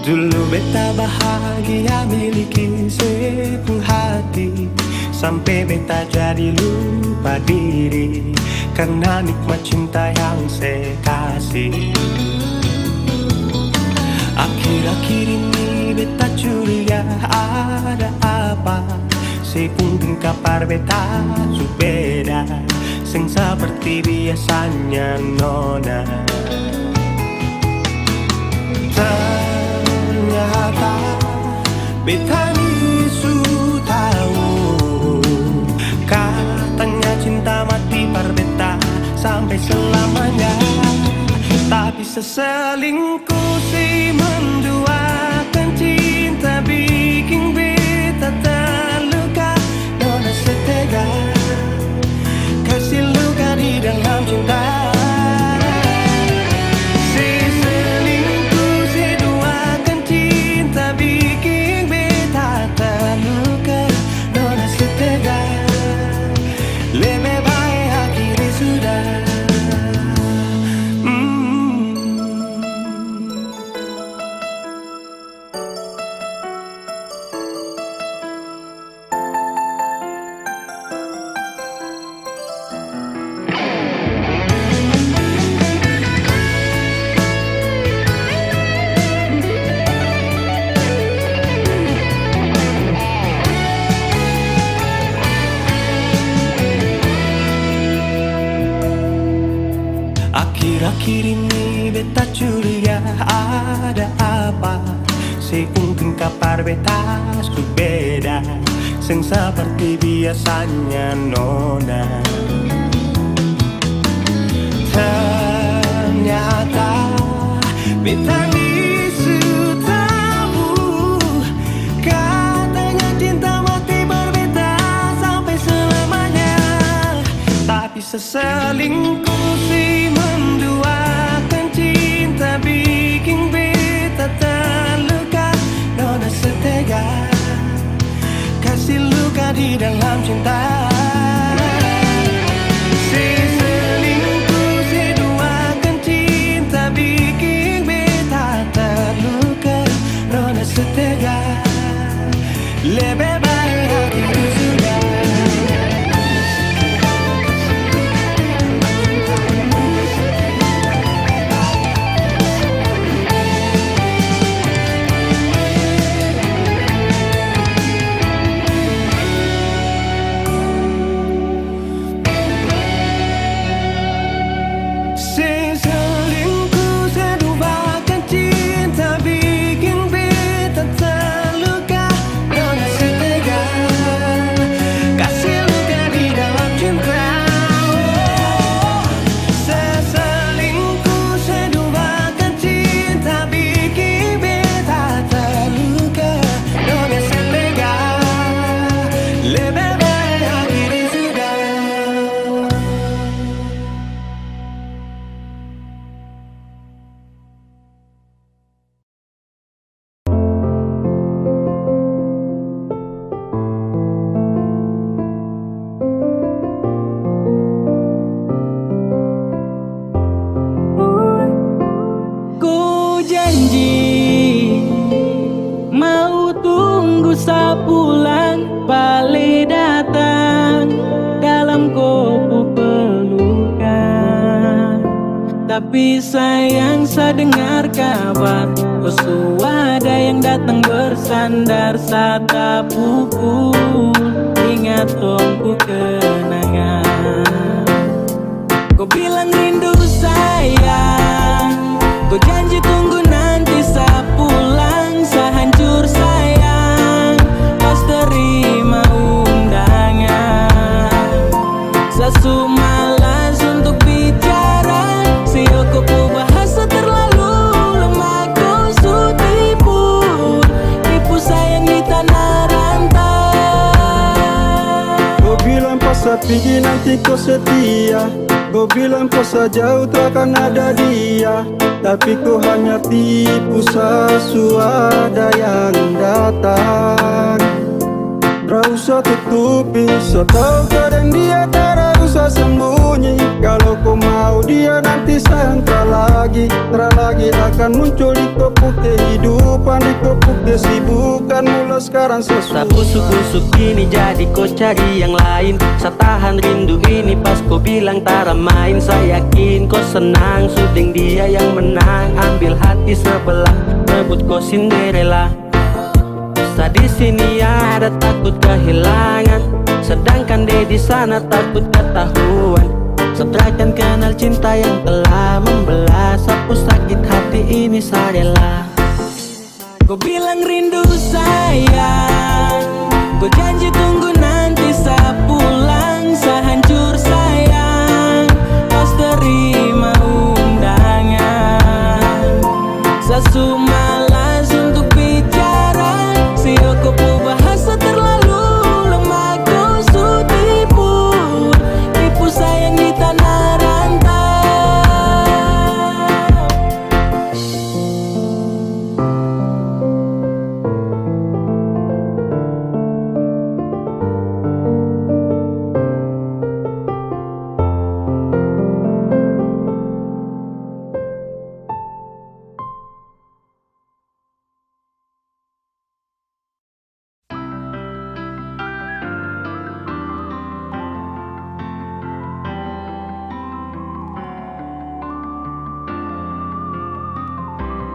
Dulu beta bahagia miliki sepenuh hati, sampai beta jadi lupa diri karena nikmat cinta yang saya kasih. Akhir-akhir ini beta curiga ada apa, sepungkin kapar beta su beda, sing seperti biasanya nona. Ternyata beta ni su tahu, katanya cinta mati par beta sampai selamanya. Tapi seselingkuh si menduakan cinta bikin beta terluka. Nona setega kasih luka di dalam cinta. Akhir-akhir ini beta curiga ada apa, sepungkin kapar beta su beda, sing seperti biasanya nona. Ternyata beta ni su tahu, katanya cinta mati berbeda sampai selamanya. Tapi seselingkuh si menduakan cinta bikin beta terluka. Nona setega kasih luka di dalam cinta. Seselingkuh si duakan cinta bikin beta terluka. Nona setega lebih baik hatiku sudah. Sebulan balik datang dalam kopu pelukan. Tapi sayang saya dengar kabar kau suada yang datang bersandar saat pukul. Ingat tongku kenangan. Kau bilang rindu sayang, kau janji tunggu nanti saya pulang. Saya hancur sayang pas terima undangan. Saya su malas untuk bicara, sio kau bahasa terlalu lemah. Kau su tipu sayang di tanah rantau. Kau bilang pas saya pergi nanti kau setia, kau bilang kau jauh takkan ada dia. Tapi kau hanya tipu sesuatu yang datang. Gak usah tutupi, so tau kadang dia tak susah sembunyi. Kalau kau mau dia nanti sangka lagi. Lagi akan muncul di kopuk kehidupan, di kopuk kesibukan. Mulai sekarang sesuai. Sa busuk-busuk ini jadi kau cari yang lain. Sa tahan rindu ini pas kau bilang tara main. Saya yakin kau senang, sudeng dia yang menang. Ambil hati sebelah, rebut kau Cinderella. Sa di sini ada takut kehilangan, sedangkan dia di sana takut ketahuan. Setrakan kenal cinta yang telah membelah. Sapu sakit hati ini saya rela. Kau bilang rindu sayang, kau janji tunggu nanti saya pulang. Saya hancur sayang, pas terima undangan. Saya malas untuk bicara, sioko pu bahasa terlalu lemah. Kau su tipu sayang di tanah rantau.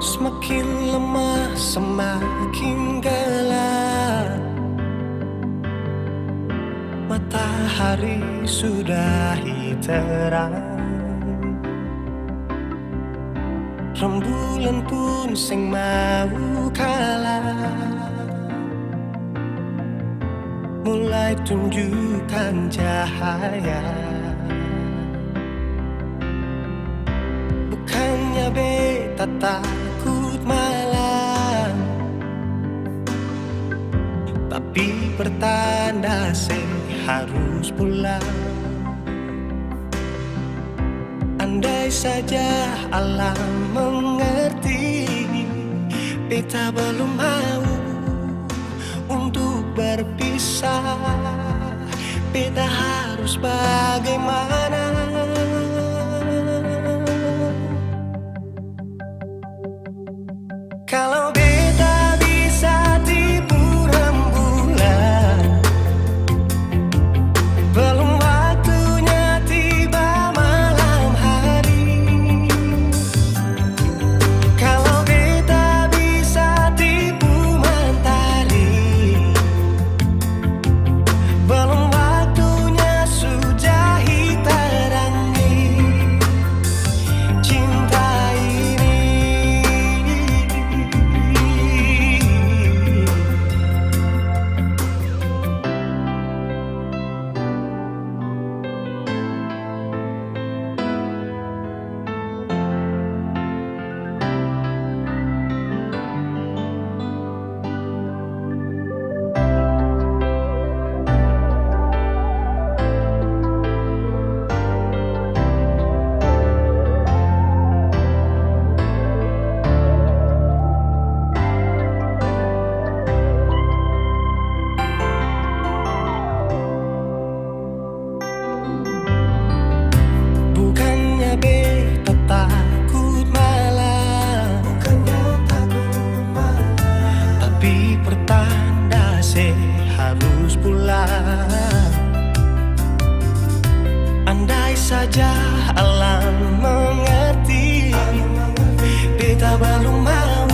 Semakin lemah, semakin gelap. Matahari sudah terang. Rembulan pun sing mau kalah. Mulai tunjukkan cahaya. Bukannya beta takut malam, tapi pertanda saya harus pulang. Andai saja alam mengerti, beta belum mau untuk berpisah. Beta harus bagaimana? Kalau beta bisa tipu rembulan, belum waktunya tiba malam hari. Kalau beta bisa tipu mentari, belum waktunya sudah terangi cinta ini. Bukannya beta takut malam, tapi pertanda saya harus pulang. Andai saja alam mengerti, beta belum mau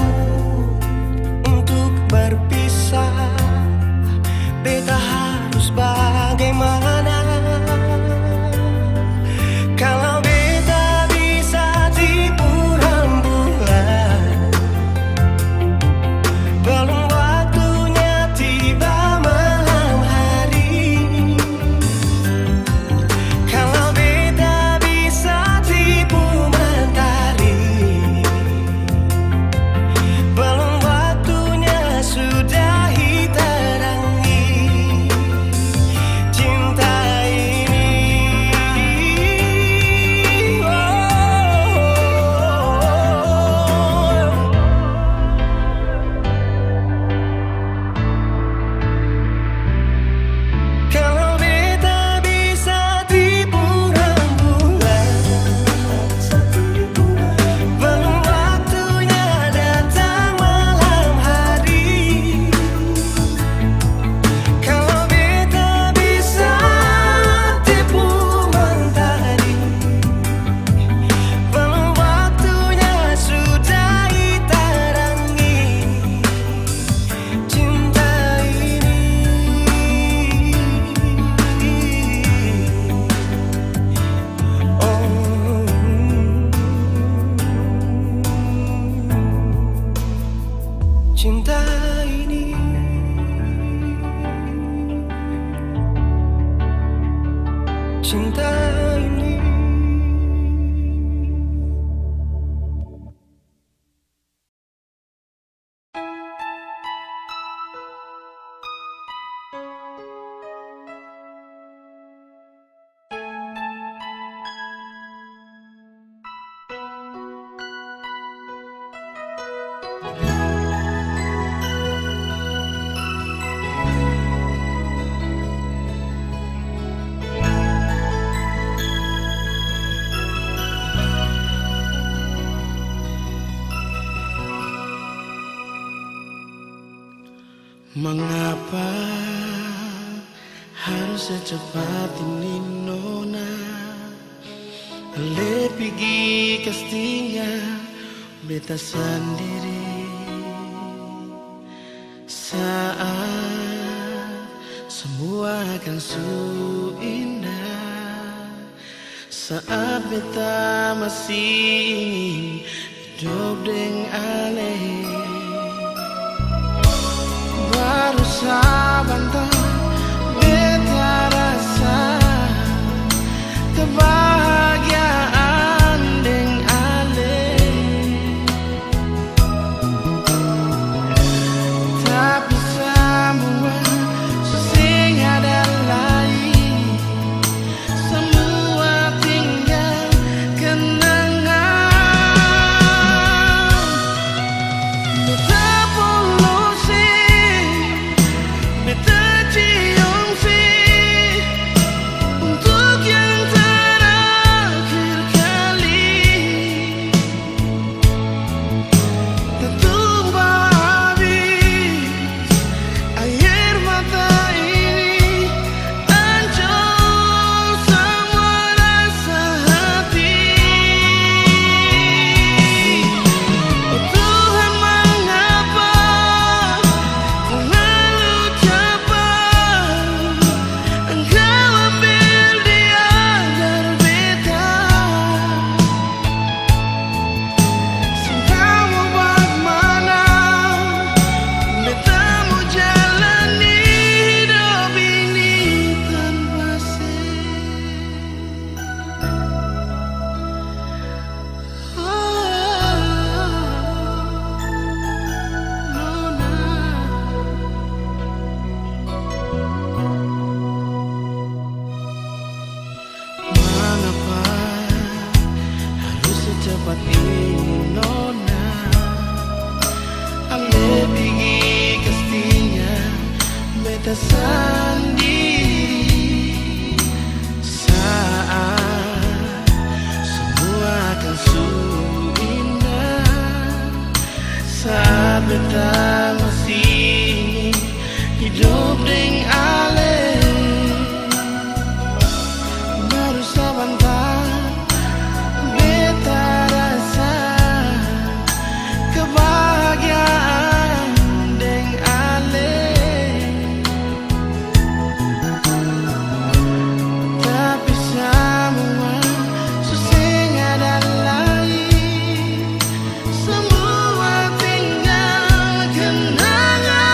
untuk berpisah. Beta harus bagaimana? Kalau beta bisa tipu rembulan, belum waktunya tiba malam hari. Kalau beta bisa tipu mentari, cinta ini. Cinta ini. Mengapa harus secepat ini nona? Ale pergi kastinya beta sendiri saat semua akan su indah, saat beta masih ingin hidup dengan ale. Baru sabantar beta rasa kebahagiaan deng ale, tapi semua susah ada lain, semua tinggal kenangan. Beta polusi, beta cium sih untuk yang terakhir kali. Tertumpah habis air mata ini, hancur semua rasa hati. Oh Tuhan, mengapa terlalu cepat Engkau ambil dia dari beta? Cintamu bagaimana? Beta mau jalani hidup ini tanpa Mengapa harus secepat ini nona? Ale pergi kastinya beta sendiri saat semua akan su indah, saat beta masih ingin hidup dengan ale. Baru sebentar beta rasa kebahagiaan dengan ale, tapi semua susah ada lain, semua tinggal kenangan.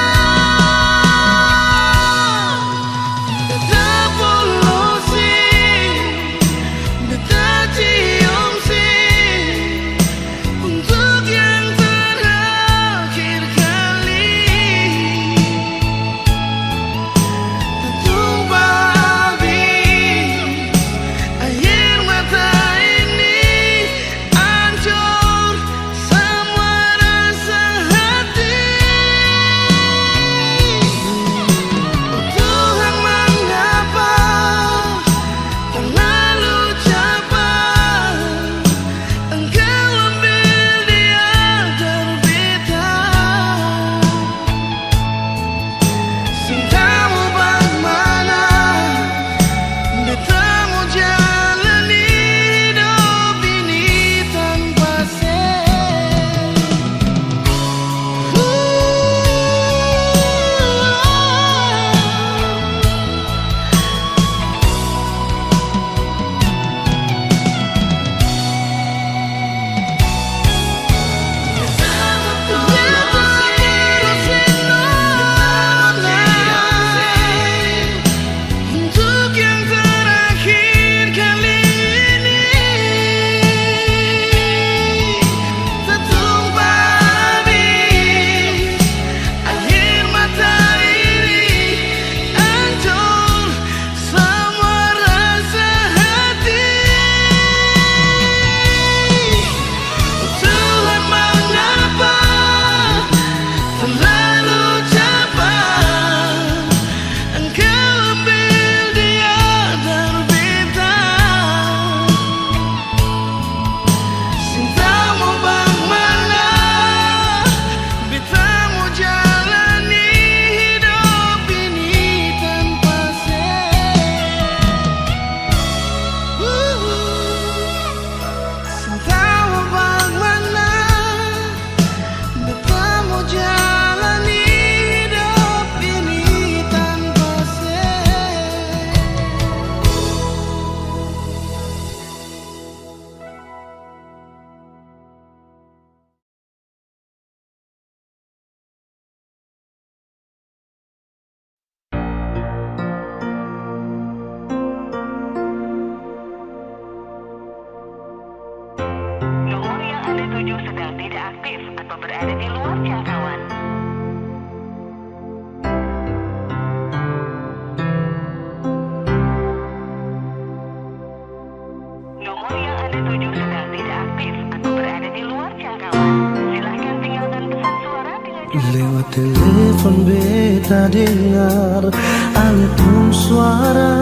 atau berada di luar jangkauan. Nomor yang Anda tuju sedang tidak aktif atau berada di luar jangkauan. Silahkan tinggalkan pesan suara dengan cara Lewat telepon beta dengar alih suara,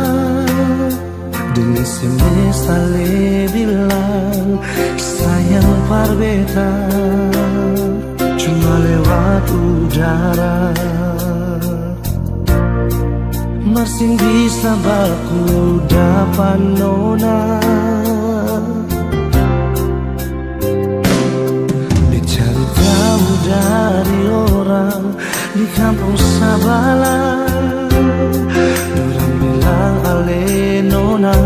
di SMS ale bilang sayang par beta, cuma lewat udara. Masih bisa baku dapat nona, dicari tahu dari orang di kampung Sabala. Durang bilang ale nona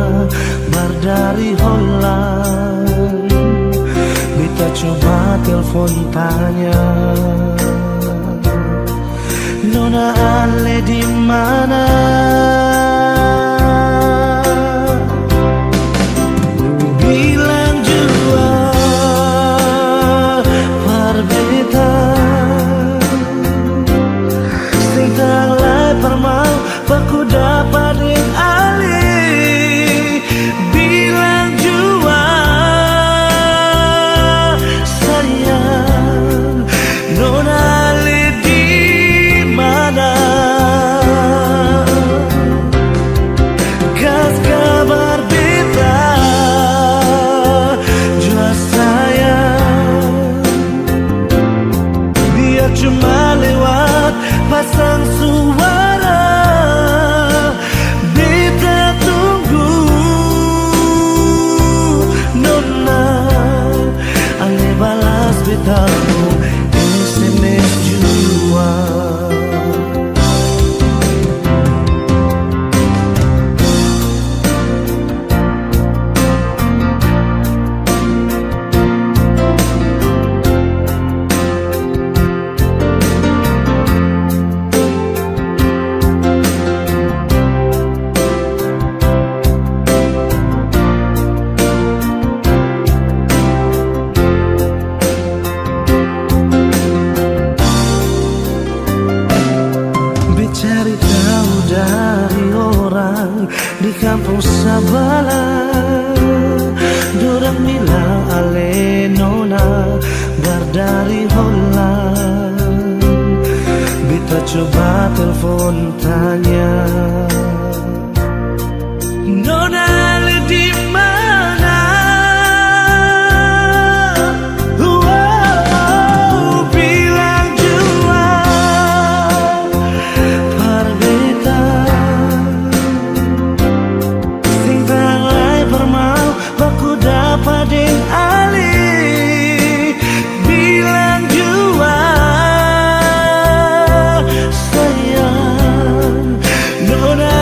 bar dari Holland. Beta coba telepon tanya, nona ale di mana? Bilang jua par beta, sing tanglai permau baku dapat ding ali. Bilang jua sayang, nona ale di mana? Kas kabar beta jua sayang, dia cuma lewat pasang suara. Beta tunggu nona ale balas beta SMS jua. Cari tahu dari orang di kampung Sabala. Dorang bilang ale nona bar dari Holland. Beta coba telepon tanya, nona ale di mana? Bilang jua par beta, sing tanglai permau baku dapat ding ali. Bilang jua sayang, nona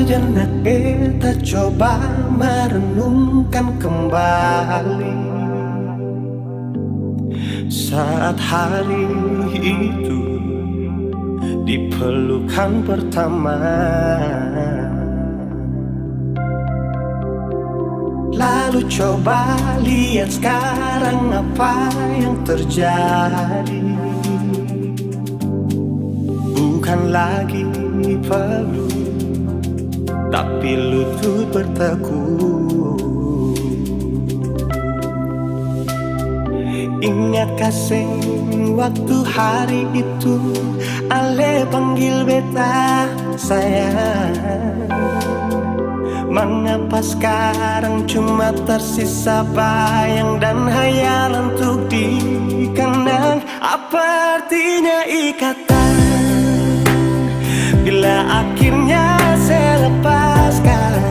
Sejenak kita coba merenungkan kembali saat hari itu di pelukan pertama. Lalu coba lihat sekarang apa yang terjadi. Bukan lagi peluk, tapi lutut berteguh. Ingat kasih waktu hari itu Ale panggil beta sayang. Mengapa sekarang cuma tersisa bayang dan hayalan untuk dikenang? Apa artinya ikatan bila akhirnya saya lepaskan?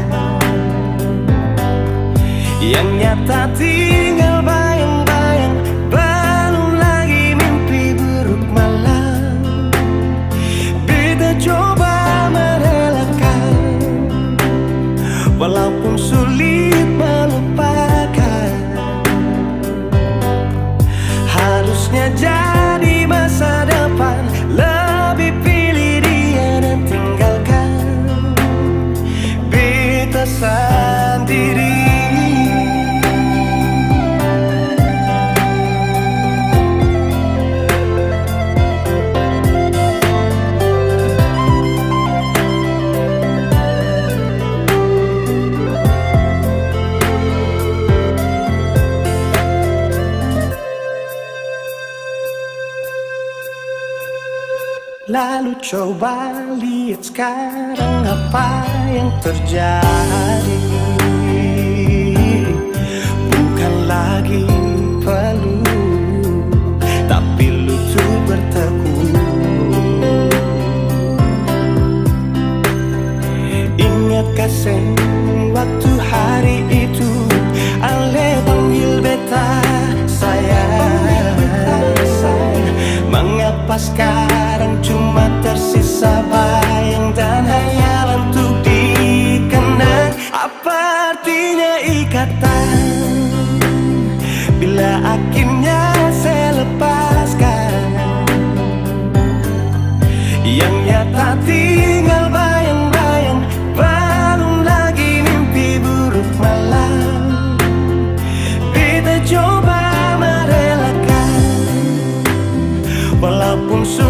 Yang nyata tinggal bayang-bayang, belum lagi mimpi buruk malam. Beta coba merelakan, walaupun sulit melupakan. Harusnya jadi masa depan, lebih pilih dia dan tinggalkan beta sendiri. Lalu coba lihat sekarang apa yang terjadi. Bukan lagi peluk, tapi lutut berteguh. Ingat kasih waktu hari itu Ale panggil beta sayang. Mengapa sekarang cuma tersisa bayang dan hayalan untuk dikenang? Apa artinya ikatan bila akhirnya saya lepaskan? Yang nyata tinggal bayang-bayang, belum lagi mimpi buruk malam. Beta coba merelakan, walaupun sulit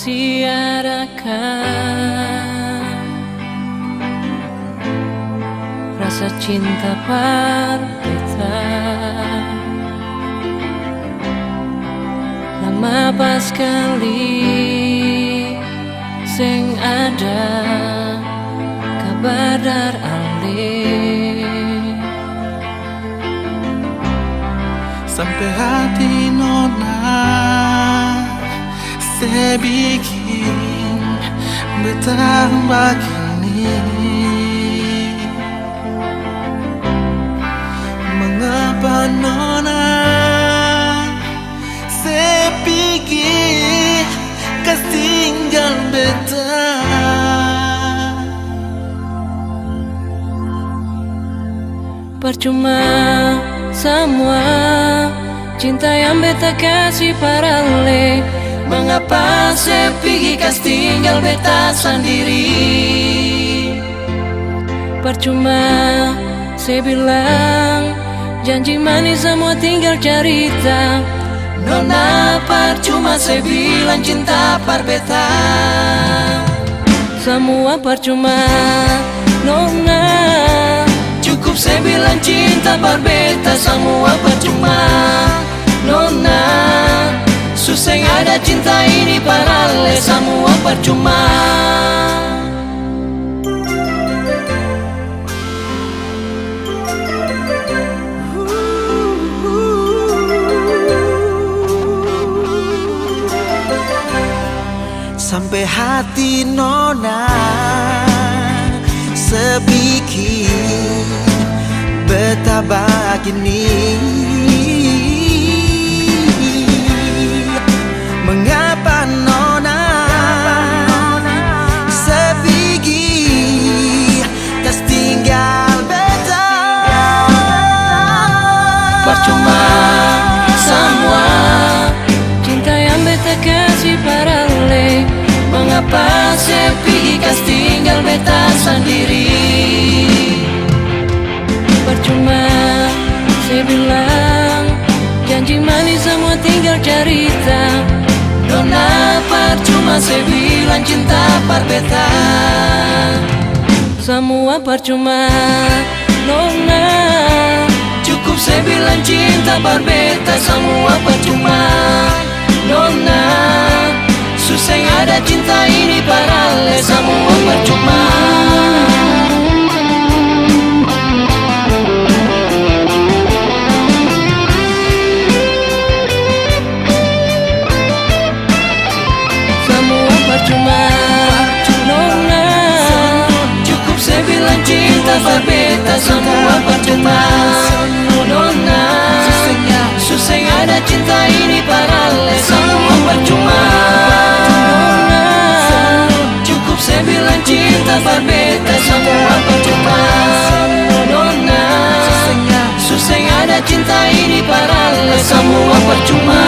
masih adakah rasa cinta berbeda? Lama pas kali sing ada kabar dar alih, sampai hati nona saya bikin betah begini. Mengapa nona saya pikir kas tinggal betah? percuma semua cinta yang beta kasih parale. Mengapa saya pergi kas tinggal beta sendiri? Percuma saya bilang janji manis semua tinggal cerita. Nona percuma saya bilang cinta par beta, semua percuma. Nona cukup saya bilang cinta par beta, semua percuma. Nona susah ada cinta ini parale, semua percuma. Sampai hati nona sebikin betah begini. Mengapa nona sebigi kas tinggal beta? Percuma semua cinta yang beta kasih parale. Mengapa saya pergi kas tinggal beta sendiri? Percuma saya bilang janji manis semua tinggal cerita. Nona percuma saya bilang cinta par beta, semua percuma. Nona cukup saya bilang cinta par beta, semua percuma. Nona susah ada cinta ini parale, semua percuma. Semua percuma. Nona cukup saya bilang cinta par beta, semua percuma. Nona susah ada cinta ini parale, semua percuma. Saya bilang cinta par beta, semua percuma. Nona susah ada cinta ini parale, semua percuma.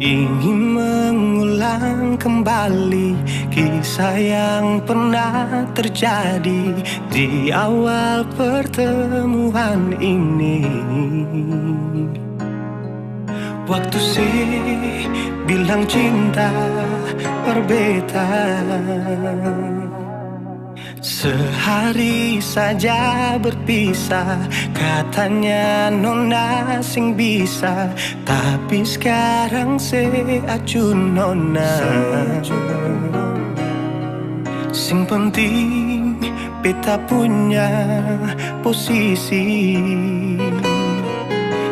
Ingin mengulang kembali kisah yang pernah terjadi di awal pertemuan ini. Waktu sih bilang cinta berbeda, sehari saja berpisah. Katanya nona sing bisa, tapi sekarang se acun nona. Sing penting beta punya posisi,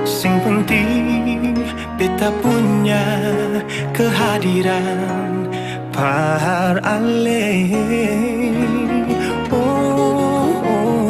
sing penting beta punya kehadiran par ale. Oh, oh.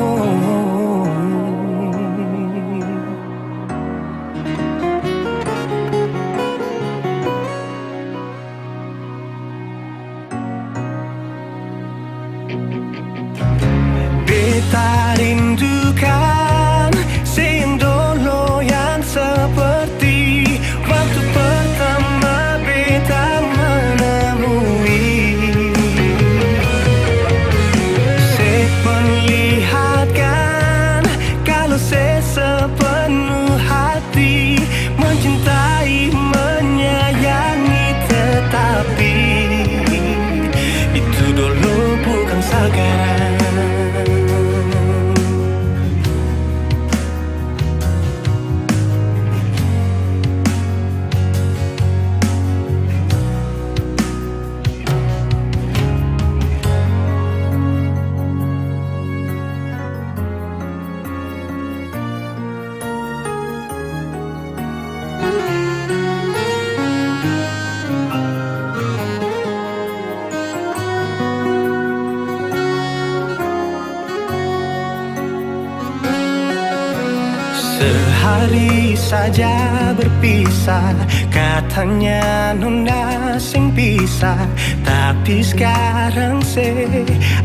hari saja berpisah. Katanya nona sing pisah, tapi sekarang se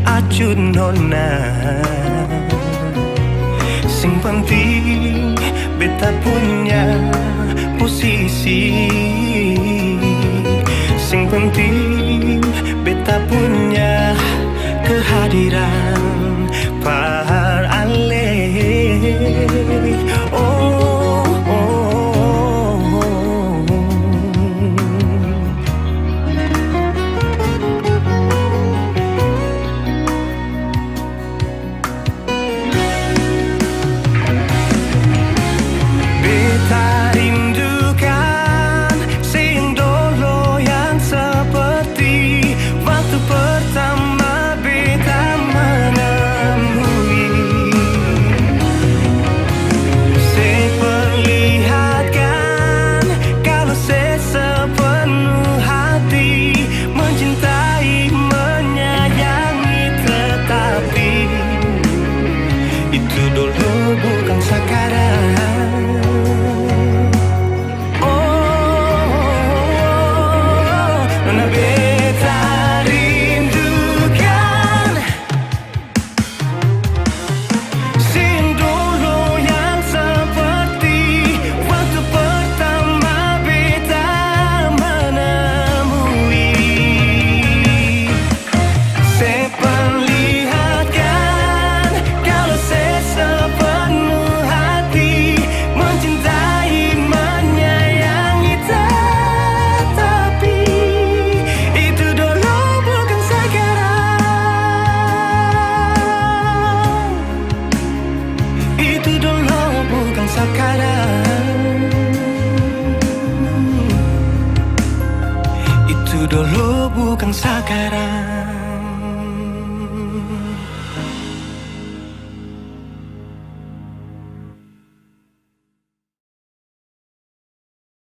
acut nona. Sing penting beta punya posisi. Sing penting beta punya kehadiran par ale. Oh, oh, oh. Beta rindukan sing dulu yang seperti waktu pertama beta menemui. Saya perlihatkan kalau saya sepenuh hati mencintai, menyayangi, tetapi itu dulu bukan sekarang. Nona beta rindukan sing dulu yang seperti waktu pertama beta menemui. Saya perlihatkan kalau saya sepenuh hati mencintai, menyayangi, tetapi itu dulu bukan sekarang. Itu dulu bukan sekarang. Itu dulu bukan sekarang.